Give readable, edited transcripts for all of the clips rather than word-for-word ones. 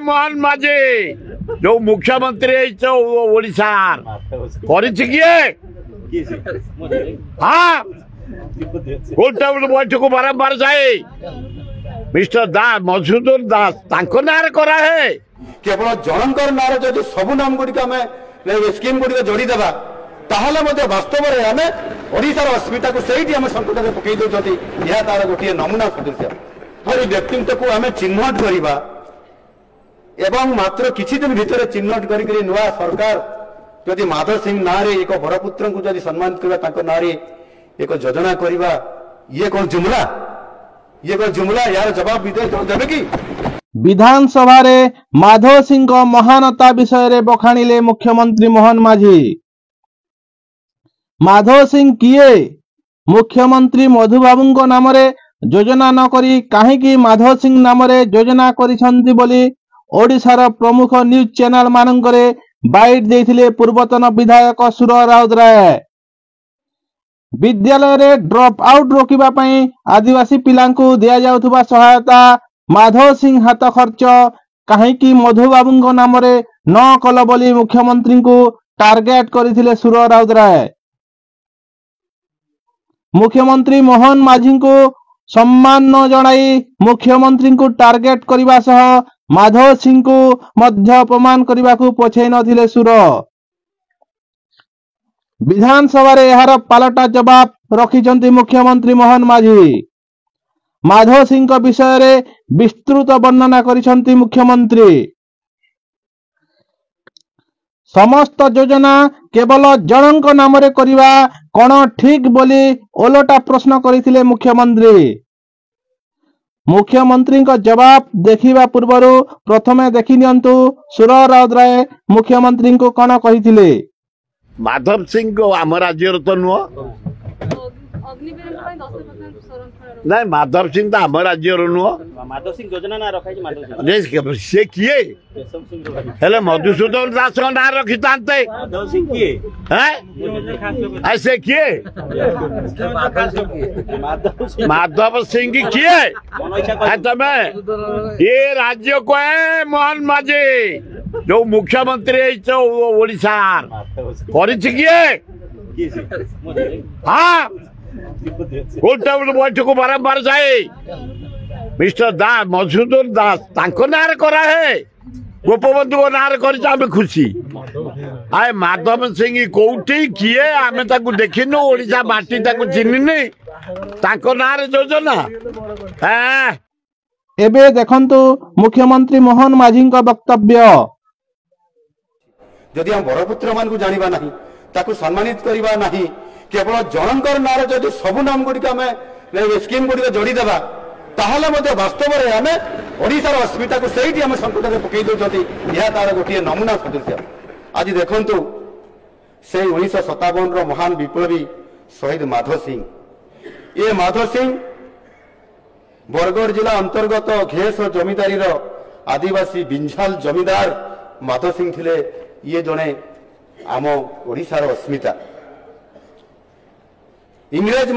मोहन माझी जो मुख्यमंत्री ओडिशार किए हाँ गोटे बैठक बारंबार जाए मिस्टर दास मधुसूदन दास नारे करा है केवल जनकर नारे जब सब नाम गुड़िक आम स्कीम गुड़िक जोड़ी देवा ताहले वास्तव में आम ओडिशार अस्मिता को सही आम संकट में पकई दौरान यह तार गोटे नमूना सदृश हर व्यक्तित्व को आम चिन्हट करवा एवं मात्र किछि दिन भितर चिन्हट करी नुआ सरकार जदि माधव सिंह नारे एक बरपुत्र को जदि सम्मानित करवा नारे एक योजना करवा ये कौन जुमला यार जवाब देवे कि विधानसभा रे माधव सिंह महानता विषय रे बखाणिले मुख्यमंत्री मोहन माझी। माधव सिंह किए मुख्यमंत्री मधुबाबू नाम रे योजना न करी काहेकि माधव सिंह नाम रे योजना करिसंती बोली ओडिशार प्रमुख न्यूज चैनल मानकरे बाइट देथिले पूर्वतन विधायक सुर राउतराय। विद्यालय रे ड्रॉप आउट रोकिबा पई आदिवासी पिलांकु दिया जाउथबा सहायता माधव सिंह हाथ खर्च काहेकि मधुबाबू नाम रे न कल बोली मुख्यमंत्री को टार्गेट करथिले सुर राउतराय। मुख्यमंत्री मोहन माझी को सम्मान न जणाई मुख्यमंत्री को टार्गेट करने सह माधव सिंह को मध्य अपमान करने को पछे नथिले सुर। विधानसभा रे यार पालटा जवाब रखिचंती मुख्यमंत्री मोहन माझी। माधव सिंह को विषय रे विस्तृत वर्णना करिसंती मुख्यमंत्री। समस्त योजना केवल जनक नाम रे करिवा कोन ठीक बोली ओलटा प्रश्न करिथिले मुख्यमंत्री। मुख्यमंत्री का जवाब देखिबा पूर्व प्रथमे देखि नियंतु सुर राउतराय मुख्यमंत्री को कोन कहिथिले। माधव सिंह को आम राज्य तो नुह नहीं माधव सिंह तो आम राज्य नुह माधव सिंह योजना ना रखा सी किए हेले मधुसूदन दास ना रखी था माधव सिंह किए ऐसे किए माधव सिंह किए तमें ये राज्य को है मोहन माझी जो मुख्यमंत्री ओडिशार किए हाँ गोटे बैठक बारंबार जाए मिस्टर दास मधुसूदन दास नारे करा है गोपबंधु नारे कर खुशी आए माधव सिंह कौटी किए आम देखिनु ओडिशा माटी चिन्हनी नारे योजना एबे देखंतु मुख्यमंत्री मोहन माझी वक्तव्य। जदि हम बरपुत्र मान को जानिबा नाही ताकू सम्मानित करिबा नाही केवल जनकर नारे जदि सब नाम गुड़िक आम स्कीम गुड़िक जोड़ी देवा ताहले वास्तव में आम ओडिशार अस्मिता को सही आम संकट में पकई दौरान यह तार गोटे नमूना सदृश आज देखंतु से 1957 महान विप्लवी शहीद माधव सिंह ये माधव सिंह बरगढ़ जिला अंतर्गत घेस जमीदारी आदिवासी बिंझाल जमीदार माधव सिंह थिले ये जड़े आम ओडिशार अस्मिता इंग्रेज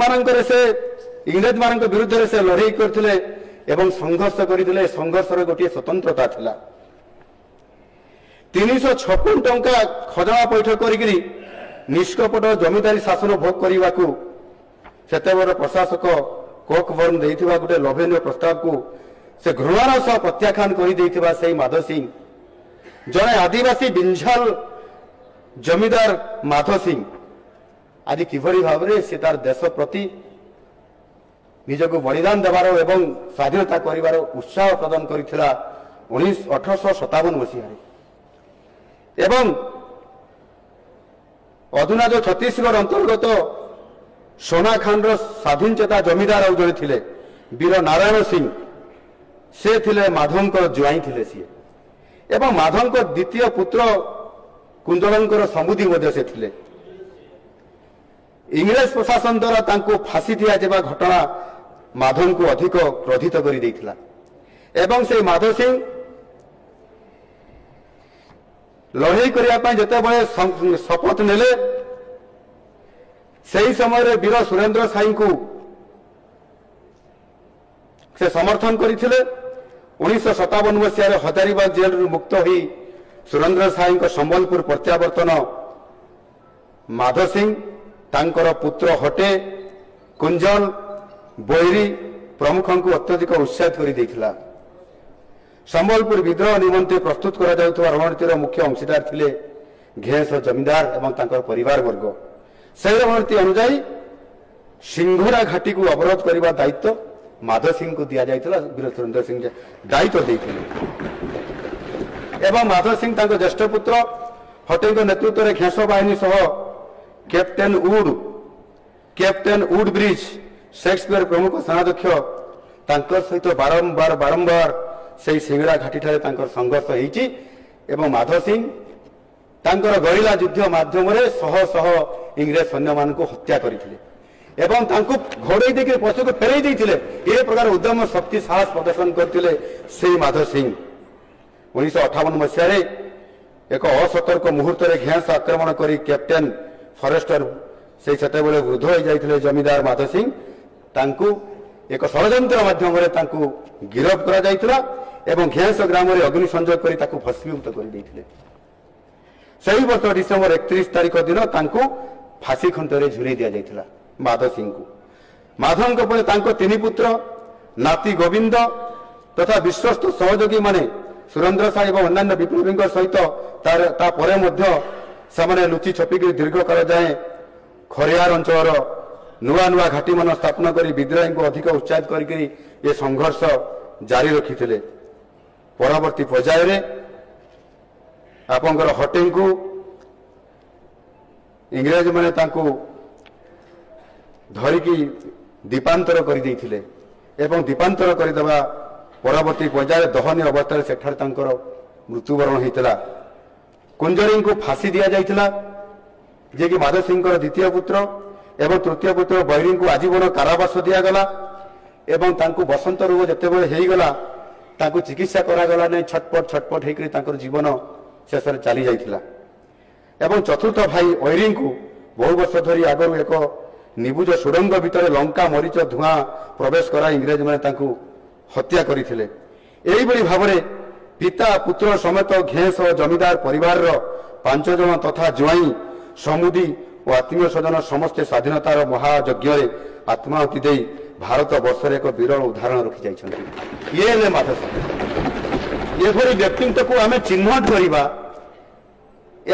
मान विरुद्ध से लड़ाई करथिले एवं संघर्ष करथिले संघर्षर गोटे स्वतंत्रता थिला 356 टंका खजना पैठ करी निष्कपट जमीदारी शासन भोग करने को सेतेबर प्रशासक कोकबर्न देइथिबा गोटे लोभनीय प्रस्ताव को से घृणार सह प्रत्याख्यान कर से माधव सिंह जड़े आदिवासी बिंझाल जमीदार माधव सिंह आज किभली भाव में से तार देश प्रति निजक बलिदान देवार एवं स्वाधीनता करिवार उत्साह प्रदान करिथिला 1857 मसीह एवं अधुना जो छत्तीसगढ़ अंतर्गत सोनाखांड स्वाधीनचेता जमीदार आउ जड़े थिले वीर नारायण सिंह से थिले माधव जुआई थिले सी एवं माधव द्वितीय पुत्र कुंजलंकर समुदी मध्य से थिले। इंग्रेज प्रशासन द्वारा तांको फांसी दिया घटना माधव को अधिक क्रोधित कर देइथिला एवं से माधव सिंह लड़ाई करने जिते बड़े शपथ नेले से समय वीर सुरेंद्र साई को से समर्थन करथिले 1957 ମସିହାରେ ହଜାରିବାଗ ଜେଲରୁ ମୁକ୍ତ ହୋଇ ସୁରେନ୍ଦ୍ର ସାଏଙ୍କ ସମ୍ବଲପୁର ପ୍ରତ୍ୟାବର୍ତ୍ତନ ମାଧ ସିଂ ତାଙ୍କର ପୁତ୍ର ହଟେ କୁଞ୍ଜଲ ବୈରୀ ପ୍ରମୁଖଙ୍କୁ ଅତ୍ୟଧିକ ଉତ୍ସାହିତ କରିଦେଇଥିଲା। ସମ୍ବଲପୁର ବିଦ୍ରୋହ ନିମନ୍ତେ ପ୍ରସ୍ତୁତ କରାଯାଉଥିବା ରଣନୀତିର ମୁଖ୍ୟ ଅଂଶୀଦାର ଥିଲେ ଘେଁସ ଜମିଦାର ଏବଂ ତାଙ୍କର ପରିବାର ବର୍ଗ। ସେହି ରଣନୀତି ଅନୁଯାୟୀ ସିଂଘୋରା ଘାଟିକୁ ଅବରୋଧ କରିବା ଦାୟିତ୍ୱ ମାଧ ସିଂଙ୍କୁ ଦିଆଯାଇଥିଲା। ବୀର ସୁରେନ୍ଦ୍ର ସିଂ ଦାୟିତ୍ୱ ଦେଇଥିଲେ ଏବଂ ମାଧ ସିଂ ତାଙ୍କ ଜ୍ୟେଷ୍ଠ ପୁତ୍ର ହଟେଙ୍କ ନେତୃତ୍ୱରେ ଘେଁସ ବାହିନୀ ସହ କ୍ୟାପ୍ଟେନ୍ ଉଡ୍ ବ୍ରିଜ ସେକ୍ସପିୟର ପ୍ରମୁଖ ସେନାଧ୍ୟକ୍ଷ ତାଙ୍କ ସହିତ ବାରମ୍ବାର ସେହି ସିଙ୍ଗଡ଼ା ଘାଟିଠାରେ ତାଙ୍କର ସଂଘର୍ଷ ହୋଇଛି ଏବଂ ମାଧ ସିଂ ତାଙ୍କର ଗରିଲା ଯୁଦ୍ଧ ମାଧ୍ୟମରେ ଶହ ଶହ ଇଂରେଜ ସୈନ୍ୟମାନଙ୍କୁ ହତ୍ୟା କରିଥିଲେ ଏବଂ ତାଙ୍କୁ ଘୋଡ଼େଇ ଦେଇକି ପଛକୁ ଫେରାଇ ଦେଇଥିଲେ। ଏ ପ୍ରକାର ଉଦ୍ୟମ ଶକ୍ତି ସାହସ ପ୍ରଦର୍ଶନ କରିଥିଲେ ସେହି ମାଧ ସିଂ। 1958 ମସିହାରେ ଏକ ଅସତର୍କ ମୁହୂର୍ତ୍ତରେ ଘେଁସ ଆକ୍ରମଣ କରି କ୍ୟାପ୍ଟେନ୍ ଫରେଷ୍ଟର ସେତେବେଳେ ବୃଦ୍ଧ ହୋଇଯାଇଥିଲେ ଜମିଦାର ମାଧ ସିଂ। ତାଙ୍କୁ ଏକ ଷଡ଼ଯନ୍ତ୍ର ମାଧ୍ୟମରେ ତାଙ୍କୁ ଗିରଫ କରାଯାଇଥିଲା ଏବଂ ଘେଁସ ଗ୍ରାମରେ ଅଗ୍ନି ସଂଯୋଗ କରି ତାକୁ ଭସ୍ମୀଭୂତ କରିଦେଇଥିଲେ। ସେହି ବର୍ଷ ଡିସେମ୍ବର 31 ତାରିଖ ଦିନ ତାଙ୍କୁ ଫାଶୀ ଖୁଣ୍ଟରେ ଝୁଲେଇ ଦିଆଯାଇଥିଲା ମାଧ ସିଂଙ୍କୁ। ମାଧବଙ୍କ ପରେ ତାଙ୍କ ତିନି ପୁତ୍ର ନାତି ଗୋବିନ୍ଦ ତଥା ବିଶ୍ୱସ୍ତ ସହଯୋଗୀମାନେ ସୁରେନ୍ଦ୍ର ସାଏ ଏବଂ ଅନ୍ୟାନ୍ୟ ବିପ୍ଳବୀଙ୍କ ସହିତ ତାପରେ ମଧ୍ୟ ସେମାନେ ଲୁଚି ଛପିକି ଦୀର୍ଘକାଳ ଯାଏଁ ଖରିଆର ଅଞ୍ଚଳର ନୂଆ ନୂଆ ଘାଟିମାନ ସ୍ଥାପନ କରି ବିଦ୍ରୋହୀଙ୍କୁ ଅଧିକ ଉତ୍ସାହିତ କରିକି ଏ ସଂଘର୍ଷ ଜାରି ରଖିଥିଲେ। ପରବର୍ତ୍ତୀ ପର୍ଯ୍ୟାୟରେ ଆପଣଙ୍କର ହଟେଙ୍କୁ ଇଂରେଜମାନେ ତାଙ୍କୁ ଧରିକି ଦ୍ୱୀପାନ୍ତର କରିଦେଇଥିଲେ ଏବଂ ଦ୍ୱୀପାନ୍ତର କରିଦେବା ପରବର୍ତ୍ତୀ ପର୍ଯ୍ୟାୟରେ ଦହନୀୟ ଅବସ୍ଥାରେ ସେଠାରେ ତାଙ୍କର ମୃତ୍ୟୁବରଣ ହୋଇଥିଲା। କୁଞ୍ଜରୀଙ୍କୁ ଫାଶୀ ଦିଆଯାଇଥିଲା, ଯିଏକି ମାଧ ସିଂଙ୍କର ଦ୍ୱିତୀୟ ପୁତ୍ର ଏବଂ ତୃତୀୟ ପୁତ୍ର ବୈରୀଙ୍କୁ ଆଜୀବନ କାରାବାସ ଦିଆଗଲା ଏବଂ ତାଙ୍କୁ ବସନ୍ତ ରୋଗ ଯେତେବେଳେ ହେଇଗଲା ତାଙ୍କୁ ଚିକିତ୍ସା କରାଗଲା ନାହିଁ। ଛଟପଟ ହେଇକରି ତାଙ୍କର ଜୀବନ ଶେଷରେ ଚାଲି ଯାଇଥିଲା ଏବଂ ଚତୁର୍ଥ ଭାଇ ଐରୀଙ୍କୁ ବହୁ ବର୍ଷ ଧରି ଆଗରୁ ଏକ ନିବୁଜ ସୁଡ଼ଙ୍ଗ ଭିତରେ ଲଙ୍କା ମରିଚ ଧୂଆଁ ପ୍ରବେଶ କରାଇ ଇଂରେଜମାନେ ତାଙ୍କୁ ହତ୍ୟା କରିଥିଲେ। ଏହିଭଳି ଭାବରେ ପିତା ପୁତ୍ର ସମେତ ଘେଁସ ଜମିଦାର ପରିବାରର 5 ଜଣ ତଥା ଜ୍ୱାଇଁ ସମୁଦି ଓ ଆତ୍ମୀୟ ସ୍ୱଜନ ସମସ୍ତେ ସ୍ୱାଧୀନତାର ମହାଯଜ୍ଞରେ ଆତ୍ମାହୁତି ଦେଇ ଭାରତ ବର୍ଷରେ ଏକ ବିରଳ ଉଦାହରଣ ରଖିଯାଇଛନ୍ତି। ଇଏ ହେଲେ ମାଧ ସିଂ। ଏଭଳି ବ୍ୟକ୍ତିତ୍ୱକୁ ଆମେ ଚିହ୍ନଟ କରିବା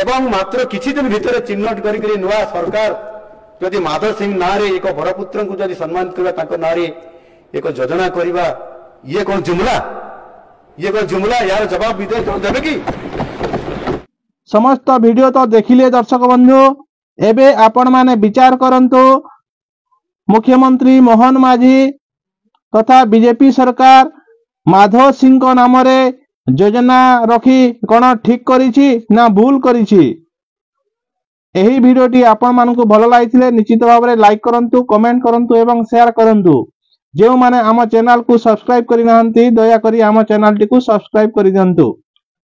ଏବଂ ମାତ୍ର କିଛି ଦିନ ଭିତରେ ଚିହ୍ନଟ କରିକି ନୂଆ ସରକାର ଯଦି ମାଧ ସିଂ ନାଁରେ ଏକ ବଡ଼ ପୁତ୍ରଙ୍କୁ ଯଦି ସମ୍ମାନିତ କରିବା, ତାଙ୍କ ନାଁରେ ଏକ ଯୋଜନା କରିବା, ଇଏ କଣ ଜୁମଲା? यार जवाब विदेश देवे कि? समस्त वीडियो तो देखिले दर्शक बंधु, एबे आपण माने विचार करंतु मुख्यमंत्री मोहन माझी तथा बीजेपी सरकार माधव सिंह को नाम रे योजना रखी कौन ठीक करिछि ना भूल करिछि? एही वीडियोटी आपण मानकु भल लागिथिले निश्चित भाव में लाइक करंतु, कमेंट करंतु एवं शेयर करंतु। जो माने आम चैनल को सब्सक्राइब करि नाहंती दया करी आम चैनल टी को सब्सक्राइब करि दियंतु।